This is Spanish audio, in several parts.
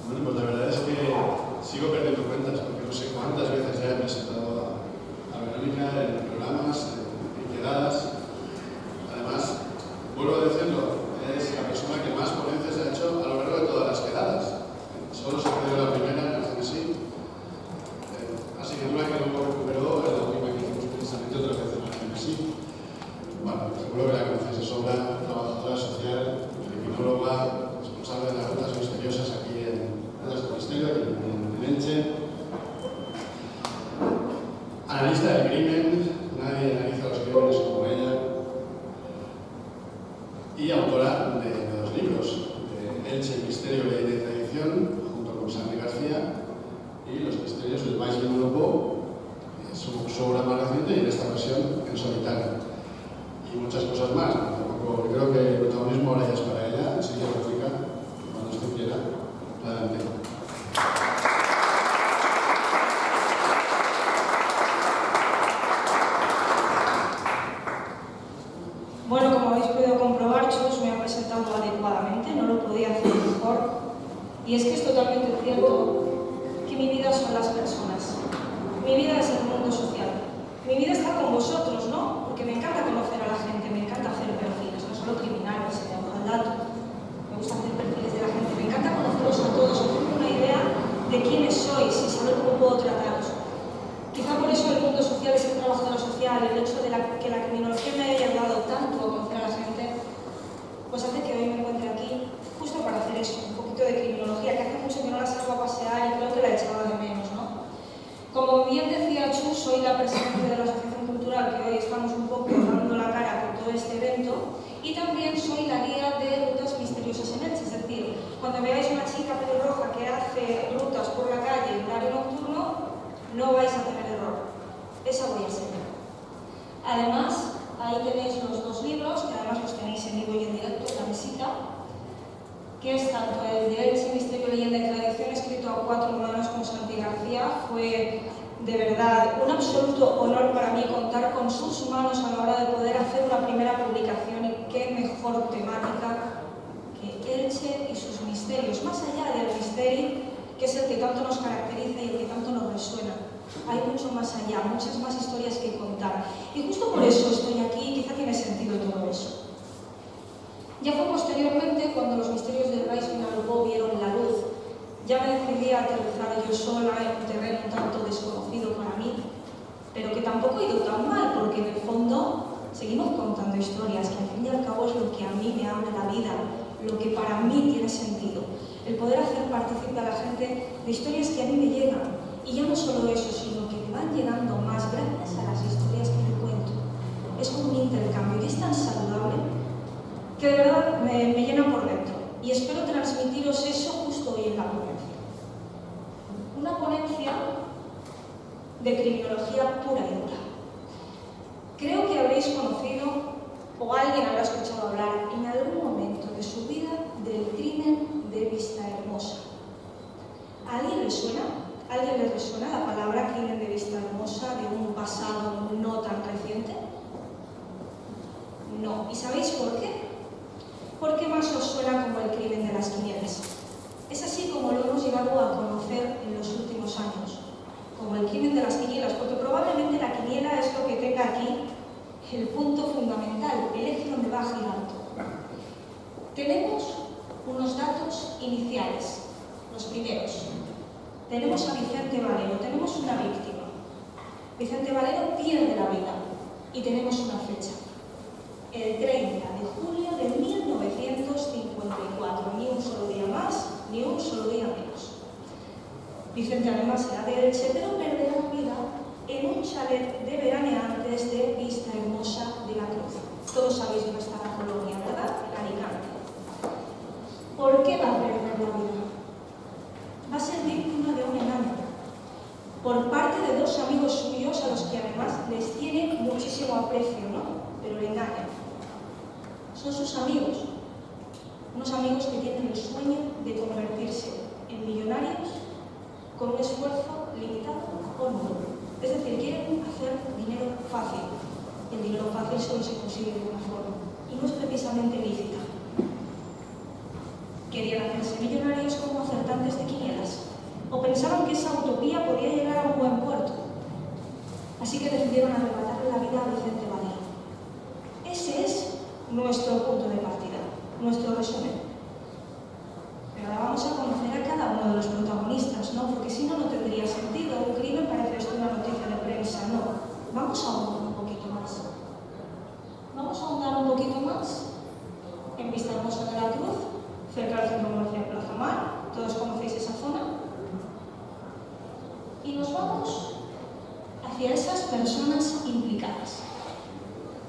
Bueno, pues la verdad es que sigo perdiendo cuentas, porque no sé cuántas veces ya he presentado a Verónica en programas, en quedadas. Además, vuelvo a decirlo, es la persona que más ponencias ha hecho a lo largo de todas las quedadas. Solo se perdió la primera, en sí. Asignatura que luego recuperó en la última que hicimos precisamente otra vez en el sí. Bueno, seguro que la conocéis de sobra, trabajadora social, criminóloga, responsable de las rutas misteriosas aquí en nuestro ministerio, aquí en Elche. Analista del crimen, nadie analiza los crímenes como ella. Y autora de dos libros, de Elche, Misterio, Ley y Tradición, junto con Santi García, y Los misterios del Baix Vinalopó, su obra más reciente, y en esta ocasión en solitario. Y muchas cosas más. Tampoco, creo que el protagonismo ahora ya es para ella, así que Verónica, cuando usted quiera, adelante. Bueno, como habéis podido comprobar, Chus me ha presentado adecuadamente, no lo podía hacer mejor. Y es que es totalmente cierto que mi vida son las personas. Mi vida es el mundo social. Mi vida está con vosotros, ¿no? Porque me encanta conocer a la gente, me encanta hacer perfiles, no solo criminales, sino al dato. Me gusta hacer perfiles de la gente, me encanta conoceros a todos, hacerme una idea de quiénes sois y saber cómo puedo trataros. Quizá por eso el mundo social es el trabajador social, el hecho de que la criminología me haya ayudado tanto a conocer a la gente, pues hace que hoy me encuentre aquí justo para hacer eso, un poquito de criminología, que hace mucho que no la salgo a pasear y creo que la echaba de menos, ¿no? Como bien decía Chus, soy la presidenta de la Asociación Cultural, que hoy estamos un poco dando la cara por todo este evento, y también soy la guía de rutas misteriosas en Elche, es decir, cuando veáis una chica pelirroja que hace rutas por la calle en horario nocturno, no vais a tener error, esa voy a ser. Además, ahí tenéis los dos libros, que además los tenéis en vivo y en directo en la mesita, que es tanto el de Elche, Misterio, Leyenda y Tradición, escrito a 4 manos con Santi García. Fue de verdad un absoluto honor para mí contar con sus manos a la hora de poder hacer una primera publicación, y qué mejor temática que Elche y sus misterios, más allá del misterio, que es el que tanto nos caracteriza y el que tanto nos resuena. Hay mucho más allá, muchas más historias que contar. Y justo por eso estoy aquí, quizá tiene sentido todo eso. Ya fue posteriormente cuando los misterios del Baix Vinalopó vieron la luz. Ya me decidí a aterrizar yo sola en un terreno un tanto desconocido para mí, pero que tampoco ha ido tan mal, porque en el fondo seguimos contando historias, que al fin y al cabo es lo que a mí me abre la vida, lo que para mí tiene sentido. El poder hacer participar a la gente de historias que a mí me llegan. Y ya no solo eso, sino que me van llegando más gracias a las historias que me cuento. Es como un intercambio y es tan saludable que de verdad me llena por dentro. Y espero transmitiros eso justo hoy en la ponencia. Una ponencia de criminología pura y dura. Creo que habréis conocido, o alguien habrá escuchado hablar en algún momento de su vida, del crimen de Vistahermosa. ¿A alguien le suena? ¿A alguien le resuena la palabra crimen de Vistahermosa de un pasado no tan reciente? No. ¿Y sabéis por qué? ¿Por qué más os suena como el crimen de las quinielas? Es así como lo hemos llegado a conocer en los últimos años, como el crimen de las quinielas, porque probablemente la quiniela es lo que tenga aquí el punto fundamental, el eje donde va a girar todo. Tenemos unos datos iniciales, los primeros. Tenemos a Vicente Valero, tenemos una víctima. Vicente Valero pierde la vida y tenemos una fecha. El 30 de julio de 1954, ni un solo día más, ni un solo día menos. Vicente además era de Elche, pero perderá la vida en un chalet de veraneantes de Vistahermosa de la Cruz. Todos sabéis dónde está la colonia, ¿verdad? En Alicante. ¿Por qué va a perder la vida? Va a ser víctima de un engaño por parte de dos amigos suyos a los que además les tiene muchísimo aprecio, ¿no? Pero le engañan. Son sus amigos, unos amigos que tienen el sueño de convertirse en millonarios con un esfuerzo limitado o nulo. Es decir, quieren hacer dinero fácil. El dinero fácil solo se consigue de una forma, y no es precisamente lícita. Querían hacerse millonarios como acertantes de quinielas, o pensaban que esa utopía podía llegar a un buen puerto. Así que decidieron arrebatarle la vida a Vicente Valero. Ese es nuestro punto de partida, nuestro resumen. Pero ahora vamos a conocer a cada uno de los protagonistas, ¿no? Porque si no, no tendría sentido. Un crimen parece esto una noticia de prensa, no. Vamos a ahondar un poquito más. Vamos a ahondar un poquito más en Vista Hermosa de la Cruz, cerca del Centro Comercial Plaza Mar. Todos conocéis esa zona. Y nos vamos hacia esas personas implicadas.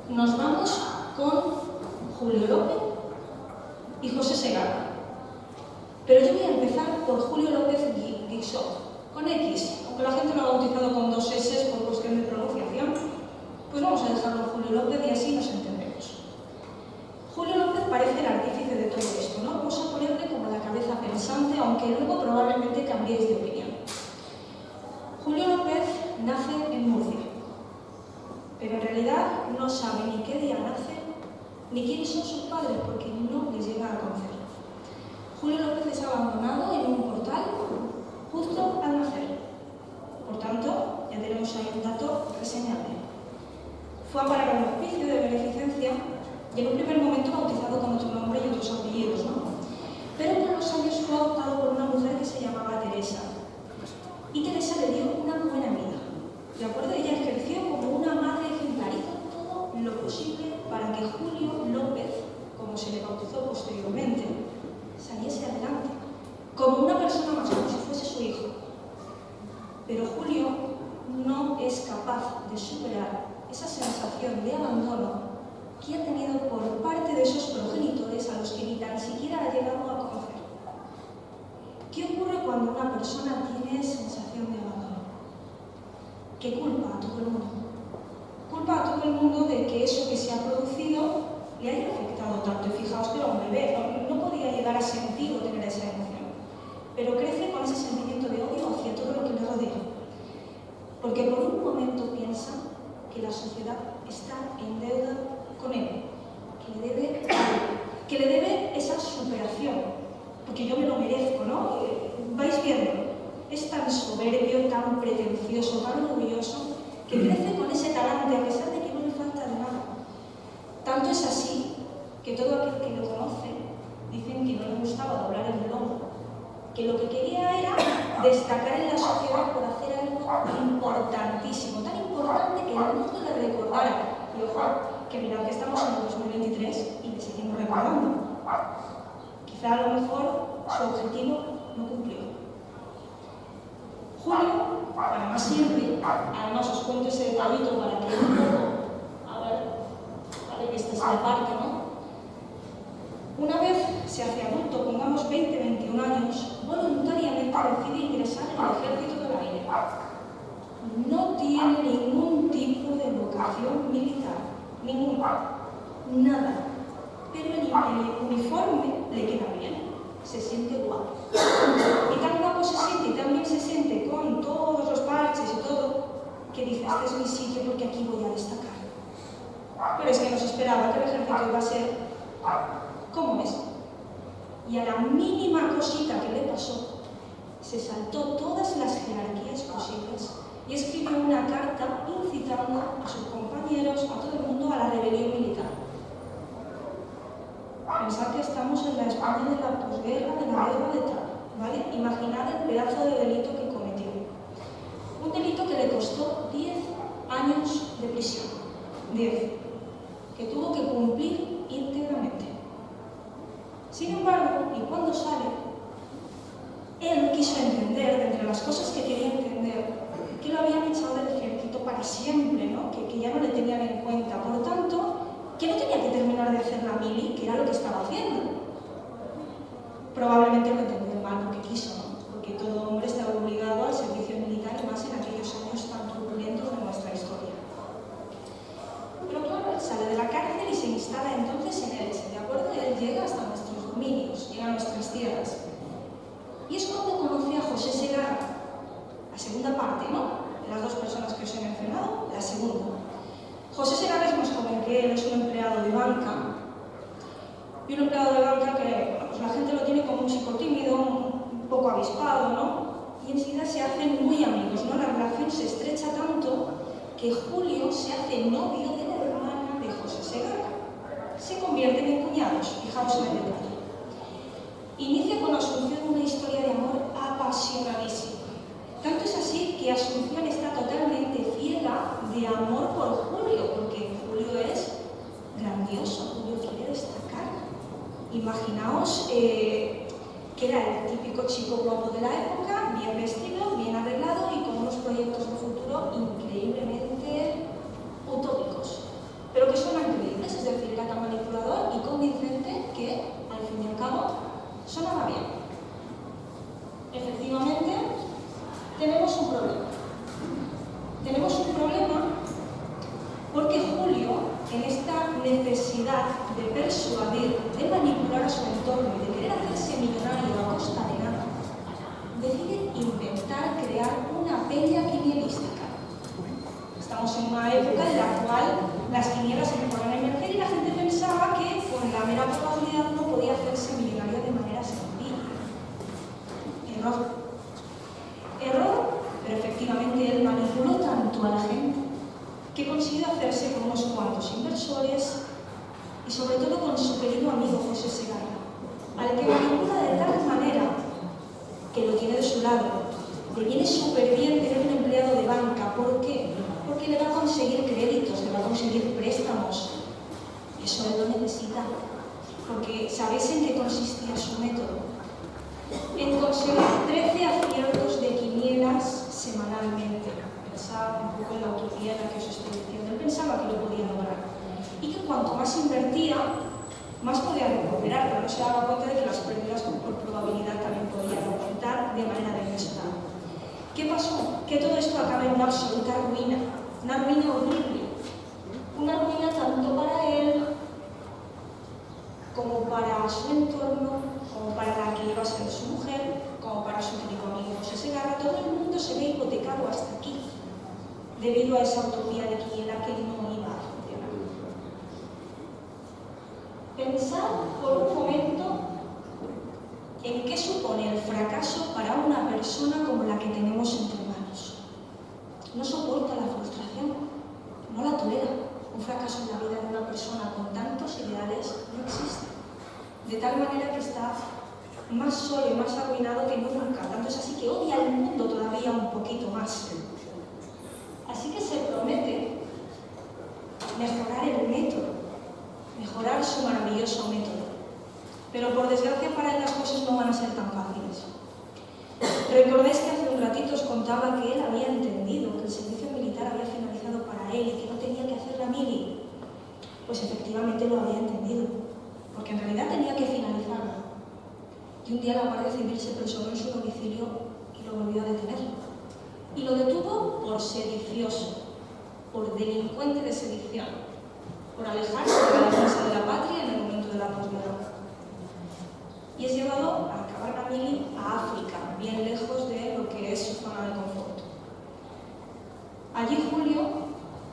Nos vamos con Julio López y José Segarra. Pero yo voy a empezar por Julio López Guixó, con X, aunque la gente lo ha bautizado con 2 S por cuestión de pronunciación, pues vamos a dejarlo Julio López y así nos entendemos. Julio López parece el artífice de todo esto, ¿no? Vamos a ponerle como la cabeza pensante, aunque luego probablemente cambiéis de opinión. Julio López nace en Murcia, pero en realidad no sabe ni qué día nace, ni quiénes son sus padres, porque no les llega a conocer. Julio López es abandonado en un portal justo al nacer. Por tanto, ya tenemos ahí un dato reseñable. Fue a parar a un hospicio de beneficencia y en un primer momento bautizado con otro nombre y otros apellidos, ¿no? Pero con los años fue adoptado por una mujer que se llamaba Teresa. Y Teresa le dio una buena vida. ¿De acuerdo? Ella ejerció como una madre ejemplar, hizo todo lo posible para que Julio López, como se le bautizó posteriormente, saliese adelante, como una persona más, como si fuese su hijo. Pero Julio no es capaz de superar esa sensación de abandono que ha tenido por parte de esos progenitores a los que ni tan siquiera ha llegado a conocer. ¿Qué ocurre cuando una persona tiene sensación de abandono? Que culpa a todo el mundo. Culpa a todo el mundo de que eso que se ha producido le haya afectado tanto. Y fijaos que era un bebé, no podía llegar a sentir o tener esa emoción. Pero crece con ese sentimiento de odio hacia todo lo que le rodea. Porque por un momento piensa que la sociedad está en deuda con él, que le debe esa superación. Porque yo me lo merezco, ¿no? Vais viendo, es tan soberbio, tan pretencioso, tan orgulloso, que crece con ese talante a pesar de que no le falta de nada. Tanto es así que todo aquel que lo conoce dicen que no le gustaba doblar el reloj, que lo que quería era destacar en la sociedad por hacer algo importantísimo, tan importante que el mundo le recordara. Y ojo, que mirad que estamos en el 2023 y le seguimos recordando. Quizá a lo mejor su objetivo no cumplió. Julio, para más sirve, además os cuento ese detallito para que un poco, a ver, para que esta es la parte, ¿no? Una vez se hace adulto, pongamos 20, 21 años, voluntariamente decide ingresar en el Ejército del Aire. No tiene ningún tipo de vocación militar, ninguna, nada. Pero el uniforme le queda bien, se siente guapo. Y tan guapo se siente y también se siente con todos los parches y todo, que dice, este es mi sitio porque aquí voy a destacar. Pero es que no se esperaba que el ejército iba a ser como es. Y a la mínima cosita que le pasó, se saltó todas las jerarquías posibles y escribió una carta incitando a sus compañeros, a todo el mundo, a la rebelión militar. Pensad que estamos en la España de la posguerra, de la guerra de tal, ¿vale? Imaginad el pedazo de delito que cometió. Un delito que le costó 10 años de prisión. 10. Que tuvo que cumplir íntegramente. Sin embargo, y cuando sale, él quiso entender, de entre las cosas que quería entender, que lo habían echado del ejército para siempre, ¿no? Que ya no le tenían en cuenta. Por lo tanto, que no tenía que terminar de hacer la mili, que era lo que estaba haciendo. Probablemente lo entendió mal lo que quiso, ¿no? Porque todo hombre estaba obligado al servicio militar, y más en aquellos años tan turbulentos de nuestra historia. Pero claro, él sale de la cárcel y se instala entonces en Elche, ¿de acuerdo? Y él llega hasta nuestros dominios, llega a nuestras tierras. Y es cuando conoce a José Segarra, la segunda parte, ¿no? De las dos personas que os he mencionado, la segunda. José Segarra es más joven que él, es un empleado de banca. Y un empleado de banca que, bueno, pues la gente lo tiene como un chico tímido, un poco avispado, ¿no? Y enseguida se hacen muy amigos, ¿no? La relación se estrecha tanto que Julio se hace novio de la hermana de José Segarra. Se convierten en cuñados, fijaos en el detalle. Inicia con Asunción una historia de amor apasionadísima. Tanto es así que Asunción está totalmente ciega de amor por Julio, porque Julio es grandioso, Julio quiere destacar. Imaginaos que era el típico chico guapo de la época, bien vestido, bien arreglado y con unos proyectos de futuro increíblemente utópicos, pero que son increíbles, es decir, era tan manipulador y convincente que, al fin y al cabo, sonaba bien. Efectivamente, tenemos un problema. Tenemos un problema porque Julio, en esta necesidad de persuadir, de manipular a su entorno y de querer hacerse millonario a costa de nada, decide inventar, crear una peña quinielística. Estamos en una época en la cual las quinielas empezaron a emerger y la gente pensaba que con la mera probabilidad no podía hacerse millonario de manera sencilla. Error, pero efectivamente él manipuló tanto a la gente que consiguió hacerse con unos cuantos inversores y sobre todo con su querido amigo José Segarra, al que manipula de tal manera que lo tiene de su lado. Le viene súper bien tener un empleado de banca. ¿Por qué? Porque le va a conseguir créditos, le va a conseguir préstamos. Eso él lo necesita. Porque ¿sabéis en qué consistía su método? En conseguir 13 aciertos de quinielas semanalmente. Pensaba un poco en la utopía en la que os estoy diciendo. Él pensaba que lo podía lograr. Y que cuanto más invertía, más podía recuperar, pero no se daba cuenta de que las pérdidas por probabilidad también podían aumentar de manera desmesurada. ¿Qué pasó? Que todo esto acaba en una absoluta ruina, una ruina horrible, una ruina tanto para él como para su entorno, como para la que iba a ser su mujer, como para su querido amigo José Segarra. Todo el mundo se ve hipotecado hasta aquí, debido a esa utopía de quiniela que no iba a funcionar. Pensad por un momento en qué supone el fracaso para una persona como la que tenemos entre manos. No soporta la frustración, no la tolera. Un fracaso en la vida de una persona con tantos ideales no existe. De tal manera que está más solo y más arruinado que nunca. Tanto es así que odia al mundo todavía un poquito más. Así que se promete mejorar el método, mejorar su maravilloso método. Pero por desgracia para él las cosas no van a ser tan fáciles. Recordáis que hace un ratito os contaba que él había entendido que el servicio militar había finalizado para él y que no tenía que hacer la mili. Pues efectivamente lo había entendido, porque en realidad tenía que finalizarla. Y un día la Guardia Civil se personó en su domicilio y lo volvió a detener. Y lo detuvo por sedicioso, por delincuente de sedición, por alejarse de la defensa de la patria en el momento de la posguerra. Y es llevado a acabar la mili a África, bien lejos de lo que es su zona de confort. Allí Julio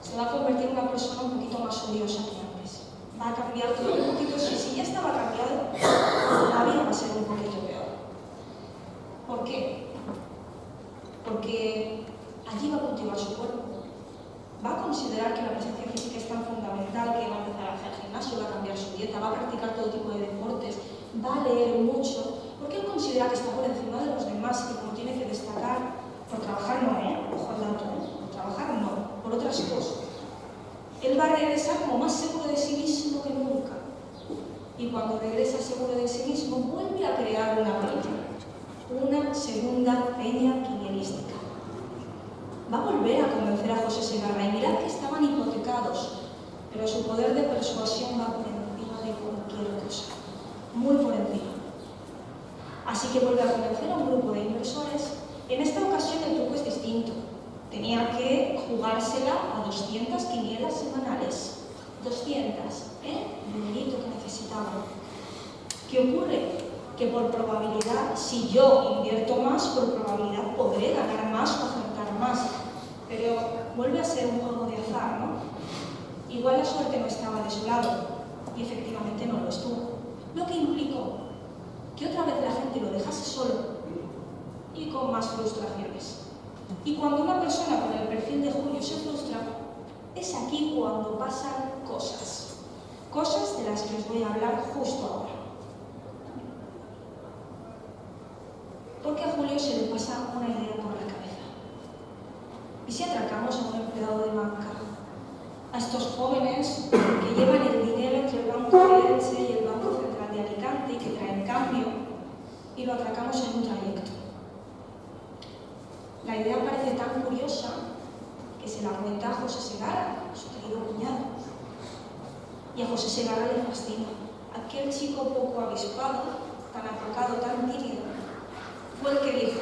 se va a convertir en una persona un poquito más odiosa que antes. Va a cambiar todo un poquito, si ya estaba cambiado, la vida va a ser un poquito peor. ¿Por qué? Porque allí va a cultivar su cuerpo. Va a considerar que la presencia física es tan fundamental que va a empezar a hacer gimnasio, va a cambiar su dieta, va a practicar todo tipo de deportes, va a leer mucho, porque él considera que está por encima de los demás y como tiene que destacar, por trabajar no, ojo al dato, por trabajar no, por otras cosas. Él va a regresar como más seguro de sí mismo que nunca. Y cuando regresa seguro de sí mismo, vuelve a crear una segunda peña quinielística. Va a volver a convencer a José Segarra y mirad que estaban hipotecados, pero su poder de persuasión va por encima de cualquier cosa, muy por encima. Así que vuelve a convencer a un grupo de inversores. En esta ocasión el truco es distinto. Tenía que jugársela a 200 quinielas semanales. 200, el dinerito que necesitaba. ¿Qué ocurre? Que por probabilidad, si yo invierto más, por probabilidad podré ganar más o acertar más. Pero vuelve a ser un juego de azar, ¿no? Igual la suerte no estaba de su lado, y efectivamente no lo estuvo. Lo que implicó que otra vez la gente lo dejase solo y con más frustraciones. Y cuando una persona con el perfil de Julio se frustra, es aquí cuando pasan cosas. Cosas de las que os voy a hablar justo ahora. Porque a Julio se le pasa una idea por la cabeza. ¿Y si atracamos a un empleado de banca? A estos jóvenes que llevan el dinero entre el Banco de Elche y el Banco Central de Alicante y que traen cambio, y lo atracamos en un trayecto. La idea parece tan curiosa que se la cuenta a José Segarra, su querido cuñado. Y a José Segarra le fascina. Aquel chico poco avispado, tan apocado, tan tímido, fue el que dijo: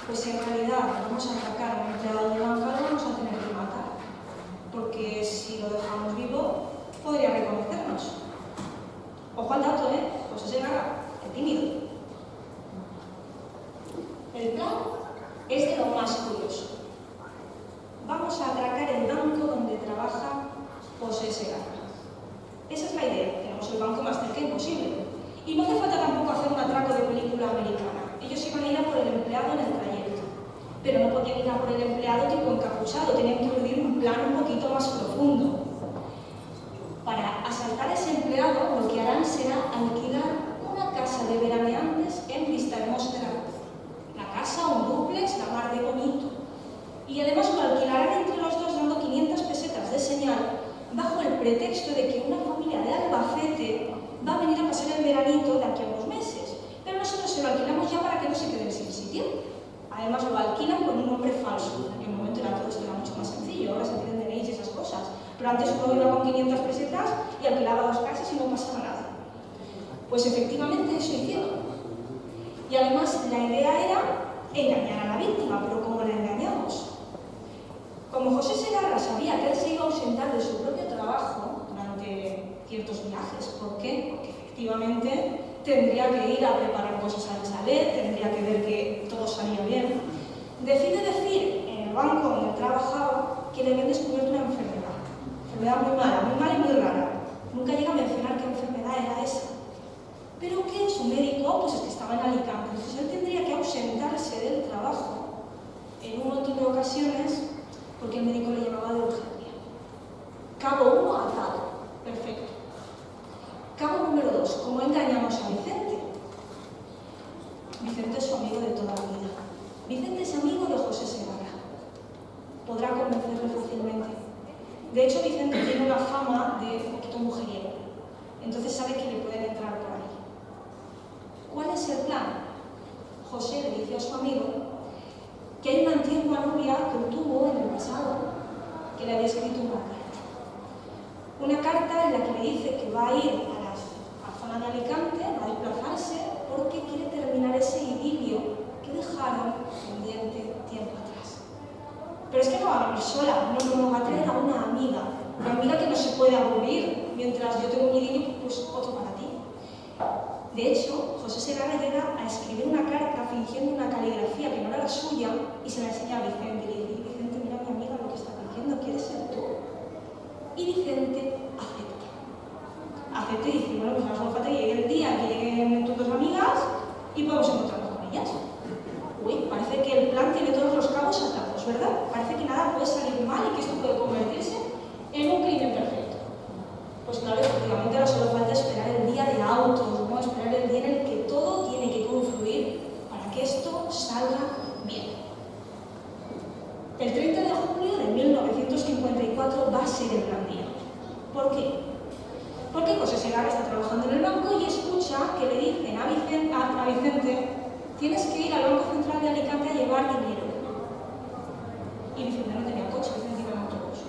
pues en realidad vamos a atracar a un empleado de banca, lo vamos a tener que matar, porque si lo dejamos vivo podría reconocernos. Ojo al dato, José Segarra, el tímido. El plan es de lo más curioso. Vamos a atracar el banco donde trabaja José Segarra. Esa es la idea. Tenemos el banco más cerca imposible. Y no hace falta tampoco hacer un atraco de película americana. Ellos iban a ir a por el empleado en el trayecto. Pero no podían ir a por el empleado tipo encapuchado. Tenían que urdir un plan un poquito más profundo. Para asaltar a ese empleado, lo que harán será alquilar una casa de veraneantes en Vistahermosa. La casa, un dúplex, la mar de bonito. Y además lo alquilarán entre los dos dando 500 pesetas de señal bajo el pretexto de que una familia de Albacete va a venir a pasar el veranito de aquí a unos meses. Pero nosotros se lo alquilamos ya para que no se queden sin sitio. Además lo alquilan con un nombre falso. En aquel momento todo esto era mucho más sencillo, ahora se piden DNIs y esas cosas. Pero antes uno iba con 500 pesetas y alquilaba 2 casas y no pasaba nada. Pues efectivamente eso hicieron. Y además la idea era engañar a la víctima, pero ¿cómo la engañamos? Como José Segarra sabía que él se iba a ausentar de su propio trabajo durante ciertos viajes. ¿Por qué? Porque efectivamente tendría que ir a preparar cosas al chalet, tendría que ver que todo salía bien. Decide decir en el banco donde trabajaba que le habían descubierto una enfermedad. Enfermedad muy mala y muy rara. Nunca llega a mencionar qué enfermedad era esa. Pero que su médico, pues es que estaba en Alicante. Entonces él tendría que ausentarse del trabajo en un montón de ocasiones porque el médico le llamaba de urgencia. Cabo 1 atado. Perfecto. Cabo número 2. ¿Cómo engañamos a Vicente? Vicente es su amigo de toda la vida. Vicente es amigo de José Segarra. Podrá convencerle fácilmente. De hecho, Vicente tiene una fama de un poquito mujeriego. Entonces sabe que le pueden entrar por ahí. ¿Cuál es el plan? José le dice a su amigo que hay una antigua novia que tuvo en el pasado que le había escrito una carta. Una carta en la que le dice que va a ir a la zona de Alicante, va a desplazarse porque quiere terminar ese idilio que dejaron pendiente tiempo atrás. Pero es que no va a venir sola, no va a traer a una amiga que no se puede aburrir mientras yo tengo un idilio, pues otro para ti. De hecho, José Segarra llega a escribir una carta fingiendo una caligrafía que no era la suya y se la enseña a Vicente. Y le dice: Vicente, mira mi amiga lo que está diciendo, ¿quieres ser tú? Y Vicente acepta. Acepta y dice: bueno, pues no hace falta que llegue el día, que lleguen tus 2 amigas y podemos encontrarnos con ellas. Uy, parece que el plan tiene todos los cabos atados, ¿verdad? Parece que nada puede salir mal y que esto puede convertirse en un crimen perfecto. Pues claro, efectivamente ahora solo falta esperar el día de autos, ¿no? Esperar el día en el que todo tiene que confluir para que esto salga bien. El 30 de julio de 1954 va a ser el gran día. ¿Por qué? Porque José Segarra está trabajando en el banco y escucha que le dicen a Vicente: tienes que ir al Banco Central de Alicante a llevar dinero. Y Vicente no tenía coche, Vicente iba en autobús.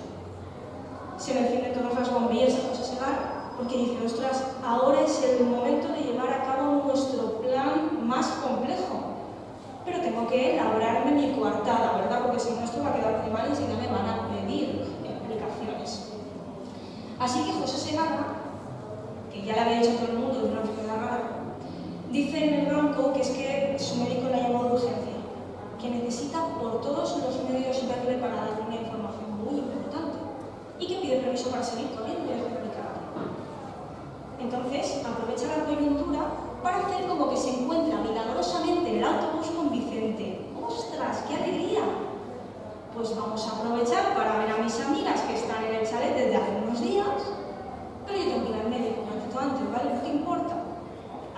Se le encienden todas las bombillas a José Segarra porque dice: ostras, ahora es el momento de llevar a cabo nuestro plan más complejo. Pero tengo que labrarme mi coartada, ¿verdad? Porque si no, esto va a quedar muy mal y enseguida me van a pedir explicaciones. Así que José Segarra, que ya le había dicho a todo el mundo de una enfermedad rara, dice en el banco que es que su médico le ha llamado de urgencia, que necesita por todos los medios verle para darle una información muy importante y que pide permiso para seguir corriendo y explicar. Entonces aprovecha la coyuntura para hacer como como que se encuentra milagrosamente en el autobús con Vicente. ¡Ostras, qué alegría! Pues vamos a aprovechar para ver a mis amigas que están en el chalet desde hace unos días, pero yo tengo que ir al médico un ratito antes, ¿vale? No te importa.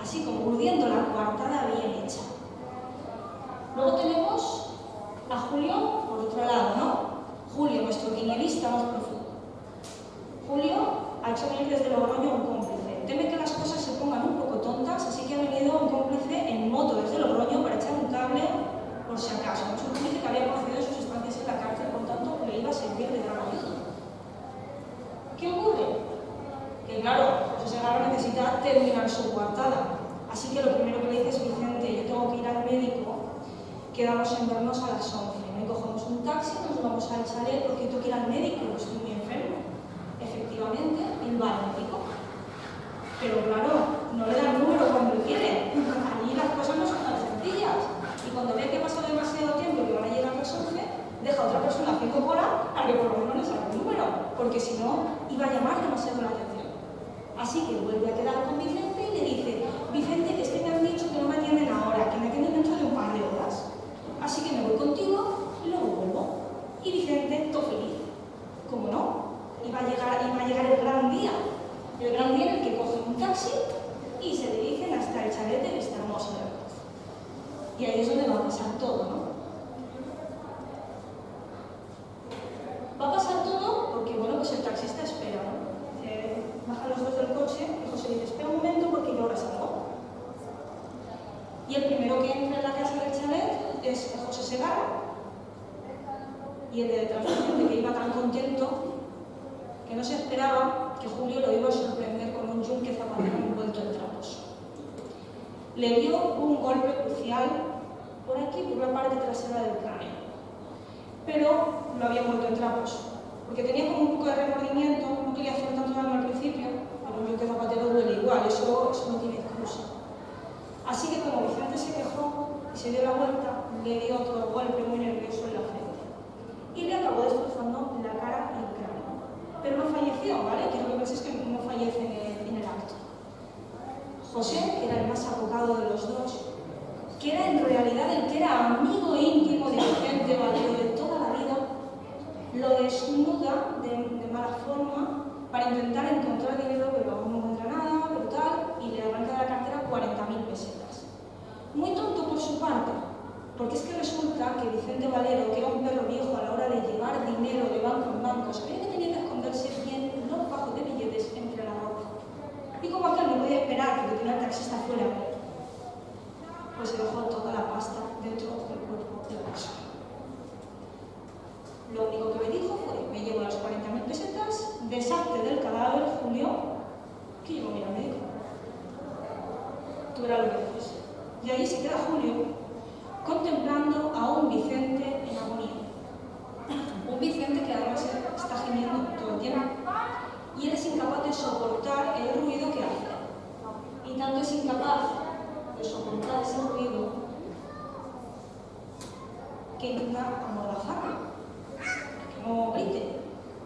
Así como urdiendo la coartada bien hecha. Luego tenemos a Julio por otro lado, ¿no? Julio, nuestro quinielista más profundo. Julio ha hecho venir desde Logroño un cómplice. Teme que las cosas se pongan un poco tontas, así que ha venido un cómplice en moto desde Logroño para echar un cable por si acaso. Un cómplice que había conocido sus estancias en la cárcel, por tanto le iba a servir de gran ayuda. ¿Qué ocurre? Que claro, José Segarra necesita terminar su coartada. Así que lo primero que le dice es: Vicente, yo tengo que ir al médico, quedamos en vernos a las 11. Me cogemos un taxi, nos vamos al chalet porque tengo que ir al médico, estoy muy enfermo. Efectivamente, él va al médico. Pero claro, no le da el número cuando lo quiere. Allí las cosas no son tan sencillas. Y cuando ve que ha pasado demasiado tiempo y que van a llegar las 11, deja a otra persona 5 horas para que por lo menos le salga el número, porque si no, iba a llamar demasiado la atención. Así que vuelve a quedar con Vicente y le dice: Vicente, que es que me han dicho que no me atienden ahora, que me atienden dentro de un par de horas. Así que me voy contigo y luego vuelvo. Y Vicente, todo feliz. ¿Cómo no? Iba a llegar el gran día. El gran día en el que cogen un taxi y se dirigen hasta el chalet de Vistahermosa de la Cruz. Y ahí es donde va a pasar todo, ¿no? Va a pasar todo porque, bueno, pues el taxista espera, ¿no? Bajan los dos del coche y José dice: espera un momento porque yo ahora salgo. Y el primero que entra en la casa del chalet es José Segarra, y el de detrás de gente que iba tan contento que no se esperaba que Julio lo iba a sorprender con un yunque zapatero envuelto en trapos. Le dio un golpe crucial por aquí, por la parte trasera del cráneo, pero lo había envuelto en trapos, porque tenía como un poco de remordimiento, no quería hacer tanto daño al principio, pero un yunque zapatero duele igual, eso no tiene excusa. Así que como Vicente se quejó y se dio la vuelta, le dio otro golpe muy nervioso en la frente y le acabó destrozando la cara y el cráneo. Pero no falleció, ¿vale? Quiero que penséis que no fallece en el acto. José, que era el más apocado de los dos, que era en realidad el que era amigo íntimo de Vicente Valero de toda la vida, lo desnuda de mala forma para intentar encontrar dinero, pero aún no encuentra nada, pero tal, y le arranca de la cartera 40.000 pesetas. Muy tonto por su parte, porque es que resulta que Vicente Valero, que era un perro viejo a la hora de llevar dinero de banco en banco, sabía que tenía que esconderse bien los fajos de billetes entre la ropa. Y como aquel no podía esperar porque tenía el taxista fuera, pues se dejó toda la pasta dentro del cuerpo de la persona. Lo único que me dijo fue: me llevo las 40.000 pesetas, deshazte del cadáver, Julio, que yo me voy al médico. Tú verás lo que dices. Y allí se queda Julio contemplando a un Vicente en agonía. Un Vicente que además está gimiendo todo el tiempo. Y él es incapaz de soportar el ruido que hace. Y tanto es incapaz de soportar ese ruido que intenta amordazarlo. Que no grite,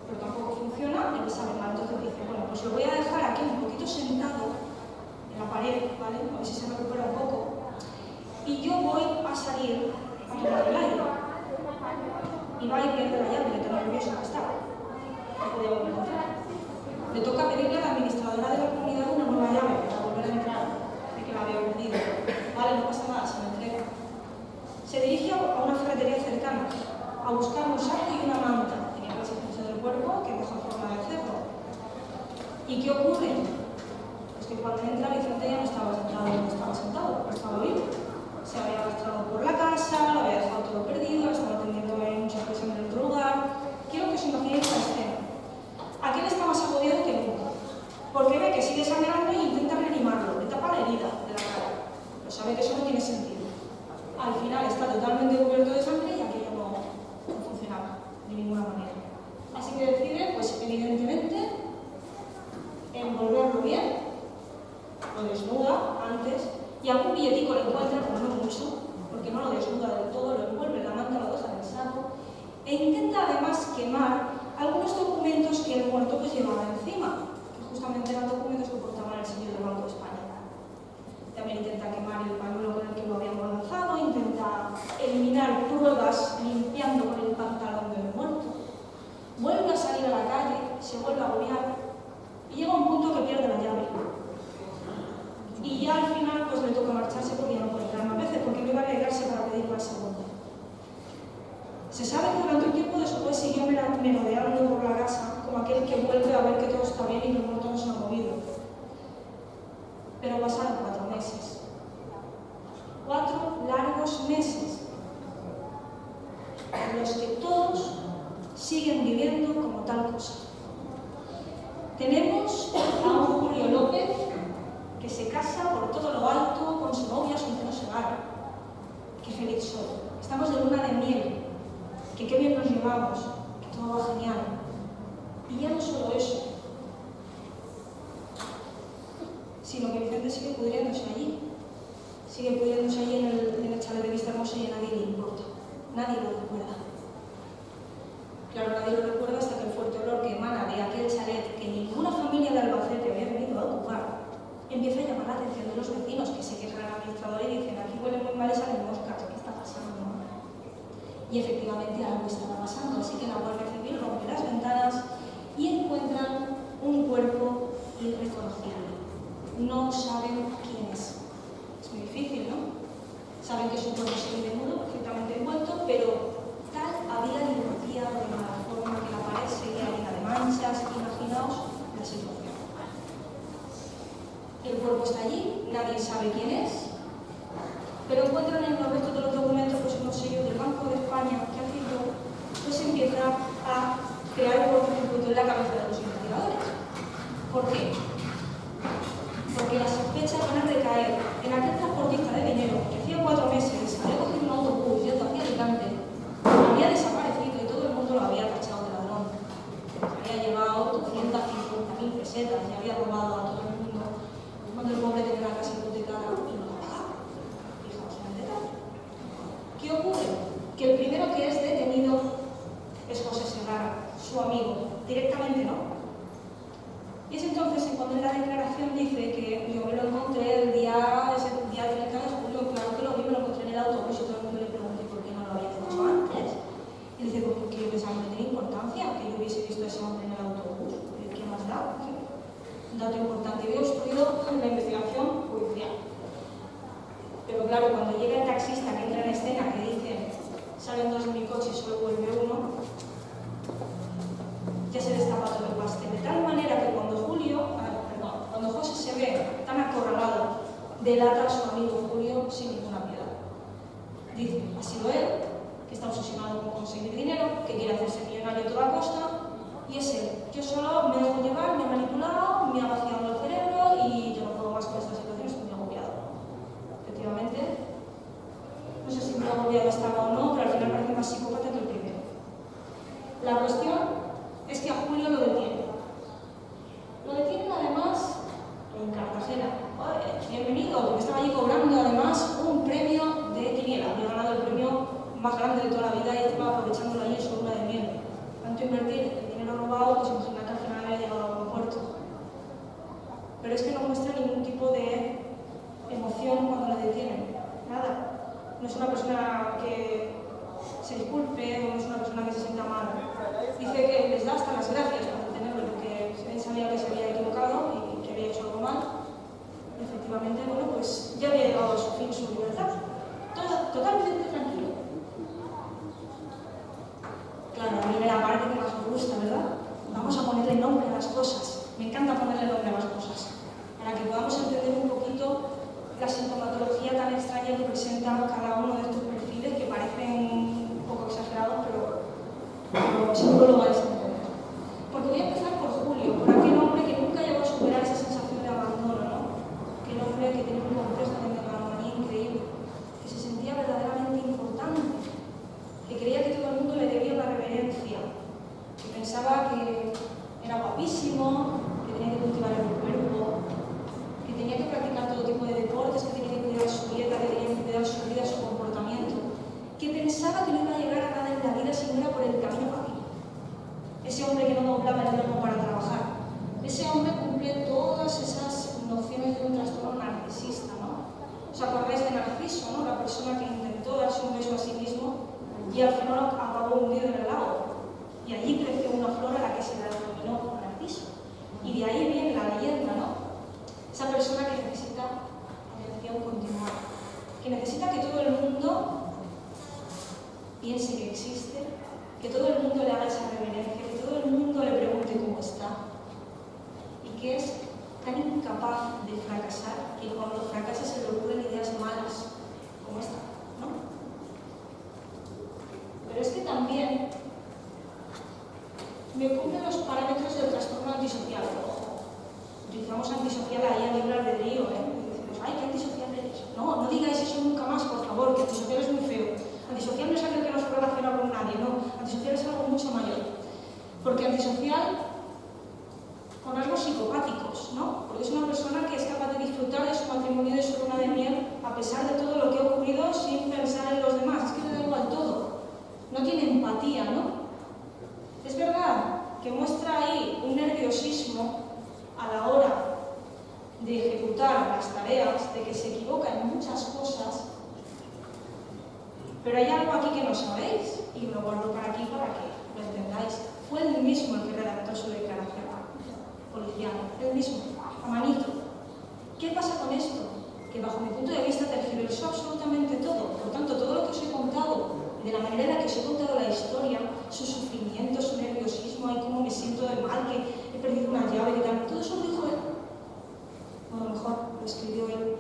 pero tampoco funciona, él sabe mal. Entonces dice: bueno, pues lo voy a dejar aquí un poquito sentado en la pared, ¿vale? A ver si se recupera un poco. Y yo voy a salir a tomar el aire. Y va y pierde la llave, de tan nervioso que estaba. No podía volver a entrar. Le toca pedirle a la administradora de la comunidad una nueva llave para volver a entrar, de que la había perdido. Vale, no pasa nada, se me entrega. Se dirige a una ferretería cercana a buscar un saco y una manta. Tenía la existencia del cuerpo, que mejor forma de hacerlo. ¿Y qué ocurre? Pues que cuando entra Vicente ya no estaba sentado, estaba vivo. Se había arrastrado por la casa, lo había dejado todo perdido, estaba atendiendo en muchas personas en otro lugar. Quiero que os imaginéis la escena. Aquel está más agobiado que nunca, porque ve que sigue sangrando y intenta reanimarlo, le tapa la herida de la cara, pero sabe que eso no tiene sentido. Al final está totalmente cubierto de sangre y aquello no funcionaba de ninguna manera. Así que decide, pues evidentemente, envolverlo bien, lo desnuda antes, y algún billetico lo encuentra, pero no mucho, porque no lo desnuda del todo, lo envuelve en la manta, lo deja en el saco, e intenta además quemar algunos documentos que el muerto pues llevaba encima, que justamente eran documentos que portaban el señor del Banco de España. también intenta quemar el pañuelo con el que lo habíamos lanzado, intenta eliminar pruebas limpiando con el pantalón del muerto. Vuelve a salir a la calle, se vuelve a agobiar y llega a un punto que pierde la llave. Y ya al final pues le toca marcharse porque ya no puede entrar más veces, porque no iba a arriesgarse para pedir la segunda. Se sabe que durante un tiempo después siguió merodeando por la casa como aquel que vuelve a ver que todo está bien y que el muerto no se ha movido. Pero pasaron 4 meses. 4 largos meses en los que todos siguen viviendo como tal cosa. Tenemos a un Julio López que se casa por todo lo alto con su novia, su no se gana. Qué feliz soy. Estamos de luna de miel, que qué bien nos llevamos, que todo va genial. Y ya no solo eso, sino que Vicente sigue pudriéndose allí. Sigue pudriéndose allí en el chalet de Vista Hermosa y a nadie le importa. Nadie lo recuerda. Claro, nadie lo recuerda hasta que el fuerte olor que emana de aquel chalet que ninguna familia de Albacete había venido a ocupar empieza a llamar la atención de los vecinos, que se quejan al administrador y dicen: aquí huele muy mal y salen moscas, ¿qué está pasando? Y efectivamente algo estaba pasando, así que la Guardia Civil rompe las ventanas y encuentran un cuerpo irreconocible. No saben quién es. Es muy difícil, ¿no? Saben que es un cuerpo semidesnudo, perfectamente envuelto, pero tal había limpiado de mala forma que la pared seguía llena de manchas. Imaginaos la situación. El cuerpo está allí, nadie sabe quién es, pero encuentran en los restos de los documentos pues, unos sellos del Banco de España que haciendo pues empieza a crear un cortocircuito en la cabeza de los investigadores. ¿Por qué? Porque las sospechas van a recaer en aquel transportista de dinero que hacía 4 meses había cogido un autobús yendo hacia Alicante, había desaparecido y todo el mundo lo había tachado de ladrón. Había llevado 250.000 pesetas y había robado a todo el mundo. Cuando el pobre tenía la casa hipotecada y no la pagaba. Fijaos en el detalle. ¿Qué ocurre? Que el primero que es detenido es José Serrano, su amigo. Directamente no. Y es entonces cuando en la declaración dice que yo me lo encontré ese día 30 de julio, claro que lo vi, me lo encontré en el autobús y todo el mundo le pregunté por qué no lo había hecho antes. Y dice, pues porque yo pensaba que tenía importancia, que yo hubiese visto a ese hombre en el autobús. ¿Qué más da? Un dato importante. Había obstruido la investigación judicial. Pero claro, cuando llega el taxista que entra en escena, que dice, salen 2 de mi coche y solo vuelve uno, ya se destapa todo el pastel. De tal manera que cuando José se ve tan acorralado, delata a su amigo Julio sin ninguna piedad. Dice, ha sido él, que está obsesionado con conseguir dinero, que quiere hacerse millonario a toda costa, y es él. Yo solo me dejo llevar, me he manipulado, me ha vaciado el cerebro y yo no puedo más con esta situación, estoy muy agobiado. Efectivamente, no sé si muy agobiado estaba o no, pero al final parece más psicópata que el primero. La cuestión es que a Julio lo detienen. Lo detienen además en Cartagena. Bienvenido, porque estaba allí cobrando además un premio de quiniela. Había ganado el premio más grande de toda la vida y estaba aprovechándolo allí en su luna de miel. Tanto invertir el dinero robado, pues imagina que al final había llegado a buen puerto. Pero es que no muestra ningún tipo de emoción cuando la detienen. Nada. No es una persona que se disculpe o no es una persona que se sienta mal. Dice que les da hasta las gracias por detenerlo, porque él sabía que se había equivocado y que había hecho algo mal. Y efectivamente, bueno, pues ya había llegado a su fin su libertad. Totalmente tranquilo. Claro, a mí me la parte que más me gusta, ¿verdad? Vamos a ponerle nombre a las cosas. Me encanta ponerle nombre a las cosas. Para que podamos entender un poquito la sintomatología tan extraña que presenta cada uno de estos perfiles que parecen un poco exagerados, pero seguro lo vais a entender. Porque voy a empezar por Julio, por aquel hombre que nunca llegó a superar esa sensación de abandono, ¿no? Aquel hombre que tenía un complejo de megalomanía increíble, que se sentía verdaderamente importante, que creía que todo el mundo le debía una reverencia, que pensaba que era guapísimo, que tenía que cultivar el cuerpo, que tenía que practicar todo tipo de deportes, que tenía que cuidar su dieta, que tenía que cuidar su vida, su comportamiento, que pensaba que no iba a llegar a nada en la vida si no era por el camino fácil. Ese hombre que no doblaba el verbo para trabajar, ese hombre cumple todas esas nociones de un trastorno narcisista, ¿no? ¿Os acordáis de Narciso, ¿no? La persona que intentó darse un beso a sí mismo y al final acabó hundido en el lago. Y allí creció una flor a la que se le denominó Narciso. Y de ahí viene la leyenda, ¿no? Esa persona que necesita atención continuada, que necesita que todo el mundo piense que existe, que todo el mundo le haga esa reverencia, que todo el mundo le pregunte cómo está, y que es tan incapaz de fracasar que cuando fracasa se le ocurren ideas malas, como esta, ¿no? Pero es que también me cumplen los parámetros del trastorno antisocial. Ojo, utilizamos antisocial ahí a libre albedrío, ¿eh? Y decimos, ay, qué antisocial eres. No, no digáis eso nunca más, por favor, que antisocial es muy feo. Antisocial no es aquel que no se relaciona con nadie, no. Antisocial es algo mucho mayor. Porque antisocial con rasgos psicopáticos, ¿no? Porque es una persona que es capaz de disfrutar de su matrimonio y de su luna de miel a pesar de todo lo que ha ocurrido sin pensar en los demás. Es que le da igual todo. No tiene empatía, ¿no? Es verdad que muestra ahí un nerviosismo a la hora de ejecutar las tareas, de que se equivoca en muchas cosas, pero hay algo aquí que no sabéis, y lo guardo para aquí para que lo entendáis. Fue él mismo el que redactó su declaración policial, él mismo, a manito. ¿Qué pasa con esto? Que bajo mi punto de vista tergiversó absolutamente todo. Por tanto, todo lo que os he contado, de la manera en la que os he contado la historia, su sufrimiento, su nerviosismo, y cómo me siento de mal, que he perdido una llave, que tal, todo eso lo dijo él. O a lo mejor lo escribió él.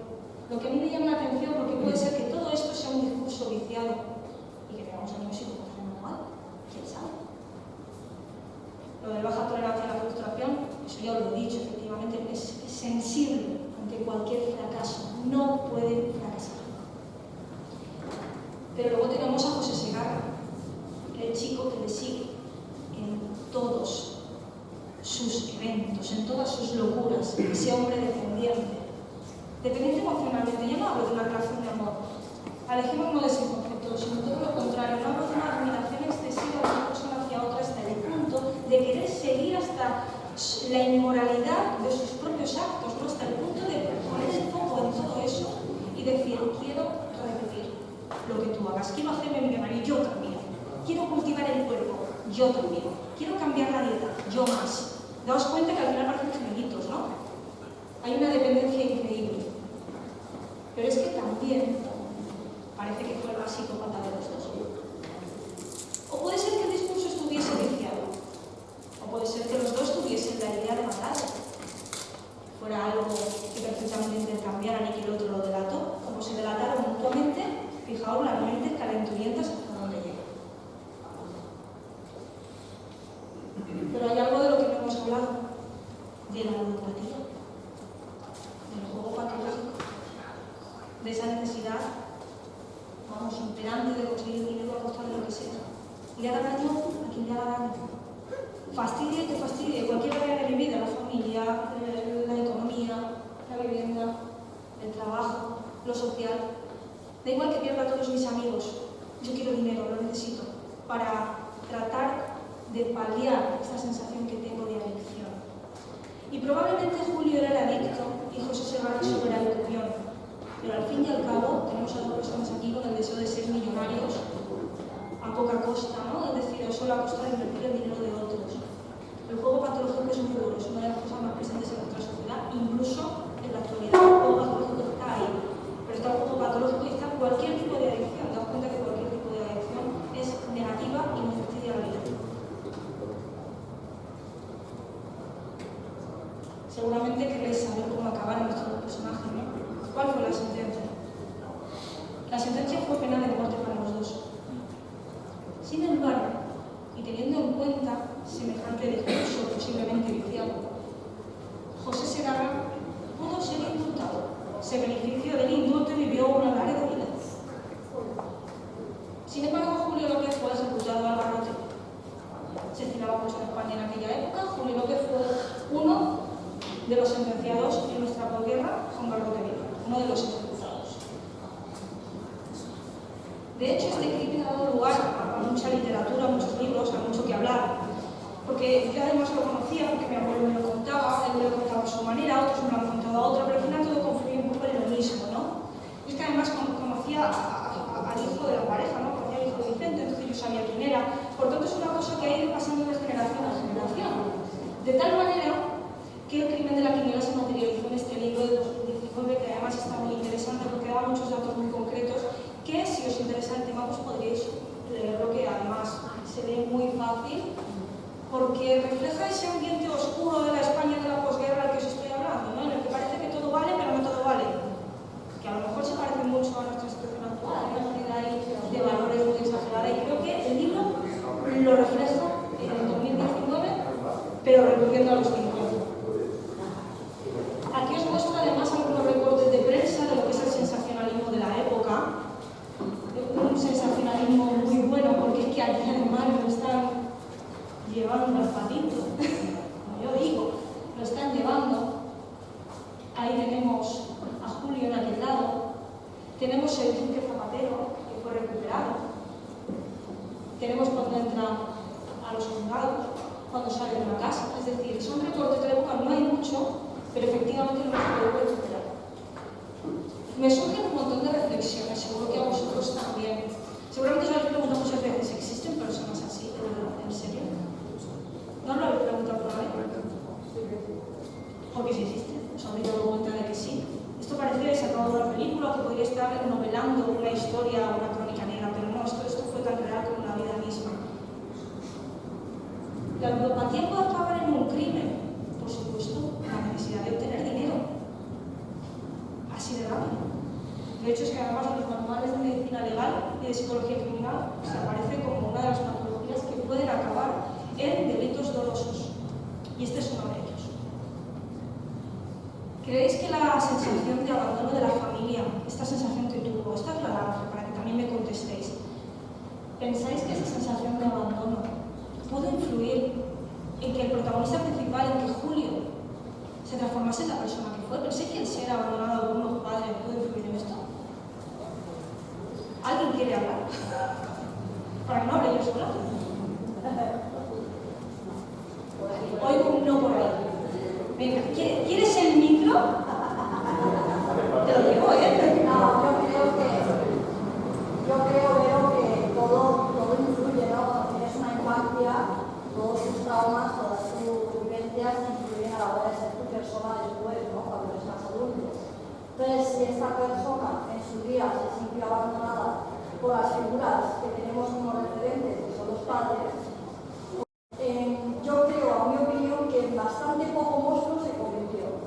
Lo que a mí me llama la atención, porque puede ser que todo esto sea un discurso viciado y que tengamos a niños psicopáticos normal, quién sabe. Lo de baja tolerancia a la frustración, eso ya os lo he dicho, efectivamente, es sensible ante cualquier fracaso, no puede fracasar. Pero luego tenemos a José Segarra, el chico que le sigue en todos sus eventos, en todas sus locuras, ese hombre dependiente emocionalmente. Yo no hablo de una relación de amor, alejémonos de ese concepto, sino todo lo contrario, no hablo de una admiración excesiva de una persona hacia otra hasta el punto de querer seguir hasta la inmoralidad de sus propios actos, ¿no? Hasta el punto de poner el foco en todo eso y decir, quiero repetir lo que tú hagas, quiero hacerme millonario, yo también, quiero cultivar el cuerpo, yo también, quiero cambiar la dieta, yo más. Daos cuenta que al final parecen gemelitos, ¿no? Hay una dependencia increíble. Pero es que también parece que fue el más psicópata de los dos. O puede ser que el discurso estuviese viciado, o puede ser que los dos tuviesen la idea de matar. Fuera algo que perfectamente intercambiaran y que el otro lo delató, como se delataron mutuamente, fijaos las mentes calenturientas hasta donde llegan. Pero hay algo de lo que no hemos hablado, de la ludopatía, del juego patológico, de esa necesidad, vamos, imperante de conseguir dinero a costa de lo que sea. Y le haga daño a quien le haga daño. Fastidie que fastidie cualquier área de mi vida, la familia, la economía, la vivienda, el trabajo, lo social. Da igual que pierda a todos mis amigos, yo quiero dinero, lo necesito, para tratar de paliar esta sensación que tengo de adicción. Y probablemente Julio era el adicto y José Segarra solo era el copión. Pero al fin y al cabo tenemos a dos personas aquí con el deseo de ser millonarios a poca costa, ¿no? Es decir, solo a costa de invertir el dinero de otros. El juego patológico es muy duro, es una de las cosas más presentes en nuestra sociedad, incluso en la actualidad. El juego patológico está ahí, pero está el juego patológico y está cualquier tipo de adicción. Daos cuenta que cualquier tipo de adicción es negativa y no fastidia la vida. Seguramente queréis saber cómo acabaron estos dos personajes, ¿no? ¿Cuál fue la sentencia? La sentencia fue pena de muerte para los dos. Sin embargo, y teniendo en cuenta semejante discurso posiblemente viciado, José Segarra pudo ser indultado, se benefició del indulto y vivió una larga vida. Sin embargo, Julio López fue ejecutado al garrote. Se estilaba mucho en España en aquella época. Julio López fue uno de los sentenciados en nuestra posguerra con garrote vivo, uno de los ejecutados. De hecho, este crimen ha dado lugar a mucha literatura, a muchos libros, a mucho que hablar. Porque yo además lo conocía, porque mi abuelo me lo contaba, él me lo contaba a su manera, otros me lo han contado a otra, pero al final todo confluye un poco en lo mismo, ¿no? Y es que además conocía al hijo de la pareja, ¿no? Conocía al hijo de Vicente, entonces yo sabía quién era. Por tanto, es una cosa que ha ido pasando de generación a generación. De tal manera que el crimen de la quiniela se materializó en este libro de 2019, que además está muy interesante porque da muchos datos muy concretos, que si os interesa el tema, pues podréis leerlo, que además se lee muy fácil, porque refleja ese ambiente oscuro de la España de la posguerra al que os estoy hablando, ¿no? En el que parece que todo vale, pero no todo vale. Que a lo mejor se parece mucho a nuestra situación actual, hay una unidad ahí de valores muy exagerada, y creo que el libro lo refleja en el 2019, pero recurriendo a los 50. Aquí os muestro además algunos recortes de prensa de lo que es el sensacionalismo de la época. Un sensacionalismo muy bueno, porque es que aquí además lo están llevando al patito, como yo digo, lo están llevando. Ahí tenemos a Julio en aquel lado, tenemos el Duque Zapatero, que fue recuperado, tenemos cuando entra a los juzgados, cuando sale de una casa, es decir, son recortes de la época, no hay mucho, pero efectivamente no se puede recuperar. Me surgen un montón de reflexiones, seguro que a vosotros también. Seguramente os habéis preguntado muchas veces, ¿existen personas así, de verdad, en serio? ¿No lo habéis preguntado por ahí? Porque sí existen, os habéis dado cuenta de que sí. Esto parece sacado de una película que podría estar novelando una historia o una crónica negra, pero no, esto fue tan real como la vida misma. La ludopatía puede acabar en un crimen, por supuesto, la necesidad de obtener dinero. Así de rápido. De hecho, es que además en los manuales de medicina legal y de psicología criminal se aparece como una de las patologías que pueden acabar en delitos dolosos. Y este es uno de ellos. ¿Creéis que la sensación de abandono de la familia, esta sensación que tuvo, esta es la naranja, para que también me contestéis, ¿pensáis que esa sensación de abandono pudo influir en que el protagonista principal, en que Julio, se transformase en la persona que fue? ¿Pensé que el ser abandonado por unos padres puede influir en esto? ¿Alguien quiere hablar? Para que no hable yo sola. Oigo un no por ahí. Venga, ¿quieres el micro? Te lo llevo, ¿eh? No, yo creo que todo influye, ¿no? Cuando tienes una infancia, todos tus traumas, todas tus vivencias influyen a la hora de ser tu persona después, ¿no? Cuando eres más adulto. Entonces, si esta persona en su día se sintió abandonada por las figuras que tenemos como referentes, que son los padres, yo creo, a mi opinión, que en bastante poco monstruo se convirtió.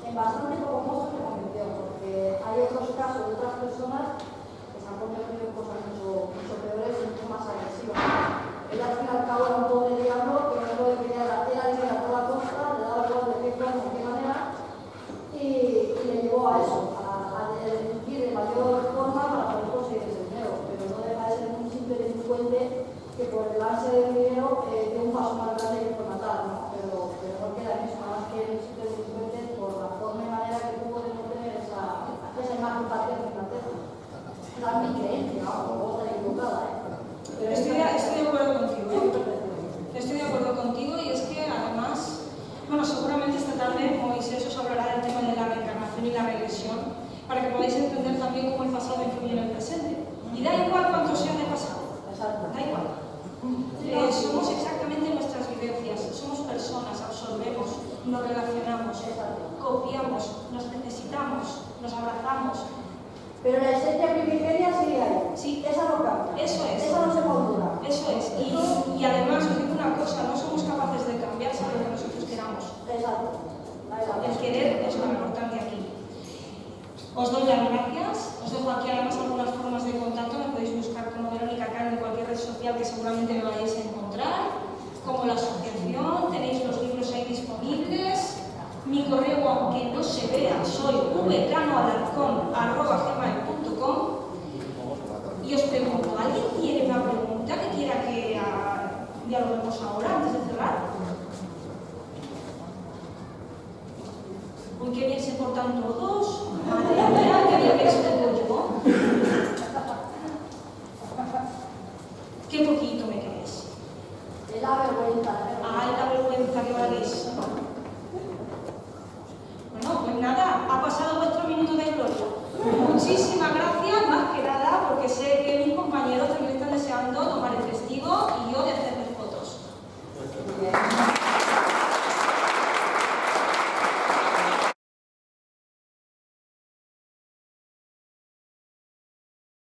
En bastante poco monstruo se convirtió, porque hay otros casos de otras personas que se han convertido en cosas mucho peores y mucho más agresivas. Él al fin y al cabo era un pobre diablo que no lo quería era dinero a toda costa, le daba igual de qué forma, de qué manera, y le llevó a eso, a delinquir de mayor forma para poder conseguir ese dinero, pero no deja de ser un simple delincuente que por el ansia del dinero dio un paso más grande que fue matar, ¿no? Pero no queda en eso, nada más que un simple delincuente por la forma y manera que tuvo de no tener esa imagen paterna y materna. Esa es mi creencia, ¿no? Como otra equivocada, ¿eh? Pero Estoy de acuerdo contigo, ¿eh? Estoy de acuerdo contigo, y es que además, bueno, seguramente esta tarde Moisés os hablará del tema de la reencarnación y la regresión, para que podáis entender también cómo el pasado influye en el presente. Y da igual cuánto sea de pasado, da igual. Somos exactamente nuestras vivencias, somos personas, absorbemos, nos relacionamos, copiamos, nos necesitamos, nos abrazamos. Pero la esencia primigenia sigue ahí. Sí, esa no cambia. Eso es. Esa no se moldura. Eso es. Y además os digo una cosa, no somos capaces de cambiar salvo que nosotros queramos. Exacto. El querer es lo importante aquí. Os doy las gracias, os dejo aquí además algunas formas de contacto, me podéis buscar como Verónica Cano en cualquier red social que seguramente me vayáis a encontrar, como la asociación, tenéis los libros ahí disponibles, mi correo, aunque no se vea, soy vcanoalarcon@gmail.com, y os pregunto, ¿alguien tiene una pregunta que quiera que dialoguemos ahora, antes de cerrar? Uy, qué bien se portan todos. Madre mía, qué bien que estuvo yo. Qué poquito me crees. Es la vergüenza. Ay, la vergüenza que valéis. Bueno, pues nada, muchísima gracia, más que